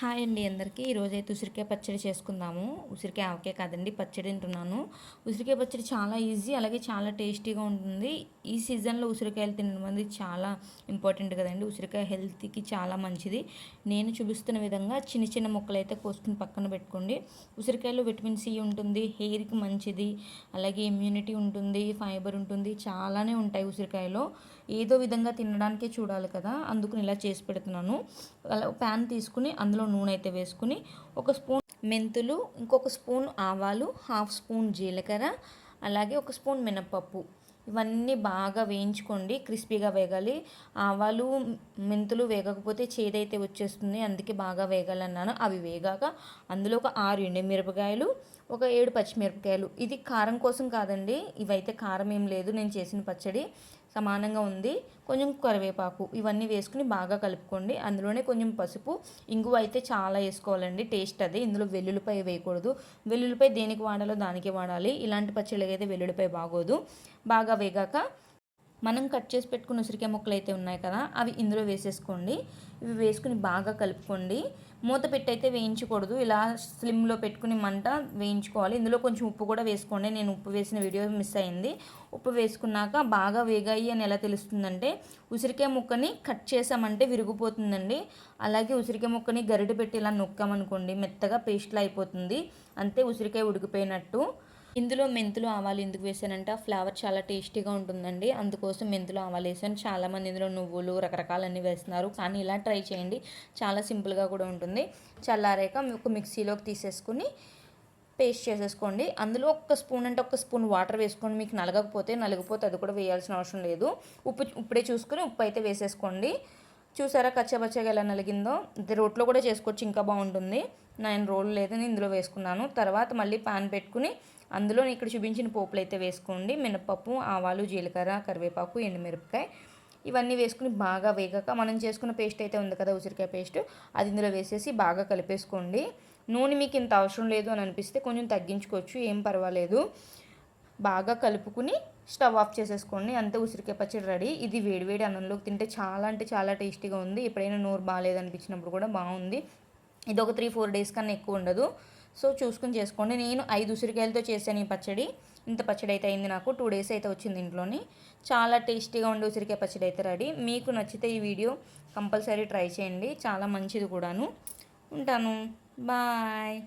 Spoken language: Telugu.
హాయ్ అండి అందరికీ. ఈరోజైతే ఉసిరికాయ పచ్చడి చేసుకుందాము. ఉసిరికాయ ఆవకాయ కాదండి, పచ్చడి తింటున్నాను. ఉసిరికాయ పచ్చడి చాలా ఈజీ, అలాగే చాలా టేస్టీగా ఉంటుంది. ఈ సీజన్లో ఉసిరికాయలు తినడం అనేది చాలా ఇంపార్టెంట్ కదండి. ఉసిరికాయ హెల్త్కి చాలా మంచిది. నేను చూపిస్తున్న విధంగా చిన్న చిన్న ముక్కలు అయితే కోసుకుని పక్కన పెట్టుకోండి. ఉసిరికాయలో విటమిన్ సి ఉంటుంది, హెయిర్కి మంచిది, అలాగే ఇమ్యూనిటీ ఉంటుంది, ఫైబర్ ఉంటుంది, చాలానే ఉంటాయి ఉసిరికాయలో. ఏదో విధంగా తినడానికే చూడాలి కదా, అందుకని ఇలా చేసి పెడుతున్నాను. అలా ప్యాన్ తీసుకుని అందులో నూనె అయితే వేసుకుని ఒక స్పూన్ మెంతులు, ఇంకొక స్పూన్ ఆవాలు, హాఫ్ స్పూన్ జీలకర్ర, అలాగే ఒక స్పూన్ మినపప్పు, ఇవన్నీ బాగా వేయించుకోండి. క్రిస్పీగా వేగాలి. ఆవాలు మెంతులు వేగకపోతే చేదైతే వచ్చేస్తుంది, అందుకే బాగా వేగాలన్నాను. అవి వేగాక అందులో ఒక 6 ఎండుమిరపకాయలు, ఒక 7 పచ్చిమిరపకాయలు. ఇది కారం కోసం కాదండి, ఇవైతే కారం ఏం లేదు, నేను చేసిన పచ్చడి సమానంగా ఉంది. కొంచెం కరివేపాకు, ఇవన్నీ వేసుకుని బాగా కలుపుకోండి. అందులోనే కొంచెం పసుపు, ఇంగువ అయితే చాలా వేసుకోవాలండి, టేస్ట్ అది. ఇందులో వెల్లుల్లిపాయ వేయకూడదు. వెల్లుల్లిపాయ దేనికి వాడాలో దానికే వాడాలి. ఇలాంటి పచ్చళ్ళకి అయితే వెల్లుల్లిపాయ బాగోదు. బాగా వేగాక మనం కట్ చేసి పెట్టుకున్న ఉసిరికాయ ముక్కలు అయితే ఉన్నాయి కదా, అవి ఇందులో వేసేసుకోండి. ఇవి వేసుకుని బాగా కలుపుకోండి. మూత పెట్టి అయితే వేయించకూడదు, ఇలా స్లిమ్లో పెట్టుకుని మంట వేయించుకోవాలి. ఇందులో కొంచెం ఉప్పు కూడా వేసుకోండి. నేను ఉప్పు వేసిన వీడియో మిస్ అయింది. ఉప్పు వేసుకున్నాక బాగా వేగాయి అని ఎలా తెలుస్తుందంటే, ఉసిరికాయ ముక్కని కట్ చేసామంటే విరిగిపోతుందండి. అలాగే ఉసిరికాయ ముక్కని గరిటె పెట్టి ఇలా నొక్కామనుకోండి, మెత్తగా పేస్ట్లా అయిపోతుంది. అంతే, ఉసిరికాయ ఉడికిపోయినట్టు. ఇందులో మెంతులు ఆవాలు ఎందుకు వేసానంటే, ఆ ఫ్లేవర్ చాలా టేస్టీగా ఉంటుందండి, అందుకోసం మెంతులు ఆవాలు వేసాను. చాలామంది ఇందులో నువ్వులు రకరకాలన్నీ వేస్తున్నారు, కానీ ఇలా ట్రై చేయండి, చాలా సింపుల్గా కూడా ఉంటుంది. చల్లారాక ఒక మిక్సీలోకి తీసేసుకుని పేస్ట్ చేసేసుకోండి. అందులో ఒక స్పూన్ అంటే ఒక స్పూన్ వాటర్ వేసుకోండి. మీకు నలగకపోతే అది కూడా వేయాల్సిన అవసరం లేదు. ఉప్పు ఇప్పుడే చూసుకుని ఉప్పు అయితే వేసేసుకోండి. చూసారా కచ్చాపచ్చగా ఎలా నలిగిందో. ఇది రోట్లో కూడా చేసుకోవచ్చు, ఇంకా బాగుంటుంది. నేను రోల్ లేదని ఇందులో వేసుకున్నాను. తర్వాత మళ్ళీ పాన్ పెట్టుకుని అందులో ఇక్కడ చూపించిన పోపులు అయితే వేసుకోండి. మినపప్పు, ఆవాలు, జీలకర్ర, కరివేపాకు, ఎండుమిరపకాయ, ఇవన్నీ వేసుకుని బాగా వేగాక మనం చేసుకున్న పేస్ట్ అయితే ఉంది కదా, ఉసిరికాయ పేస్ట్, అది ఇందులో వేసేసి బాగా కలిపేసుకోండి. నూనె మీకు ఇంత అవసరం లేదు అని అనిపిస్తే కొంచెం తగ్గించుకోవచ్చు, ఏం పర్వాలేదు. బాగా కలుపుకుని స్టవ్ ఆఫ్ చేసేసుకోండి. అంతే, ఉసిరికాయ పచ్చడి రెడీ. ఇది వేడివేడి అన్నంలోకి తింటే చాలా అంటే చాలా టేస్టీగా ఉంది. ఎప్పుడైనా నోరు బాగాలేదనిపించినప్పుడు కూడా బాగుంది. ఇది ఒక 3-4 డేస్ కన్నా ఎక్కువ ఉండదు. సో చూసుకుని చేసుకోండి. నేను 5 ఉసిరికాయలతో చేశాను ఈ పచ్చడి. ఇంత పచ్చడి అయితే అయింది నాకు. 2 డేస్ అయితే వచ్చింది ఇంట్లోని. చాలా టేస్టీగా ఉండే ఉసిరికాయ పచ్చడి అయితే రెడీ. మీకు నచ్చితే ఈ వీడియో కంపల్సరీ ట్రై చేయండి, చాలా మంచిది కూడాను. ఉంటాను, బాయ్.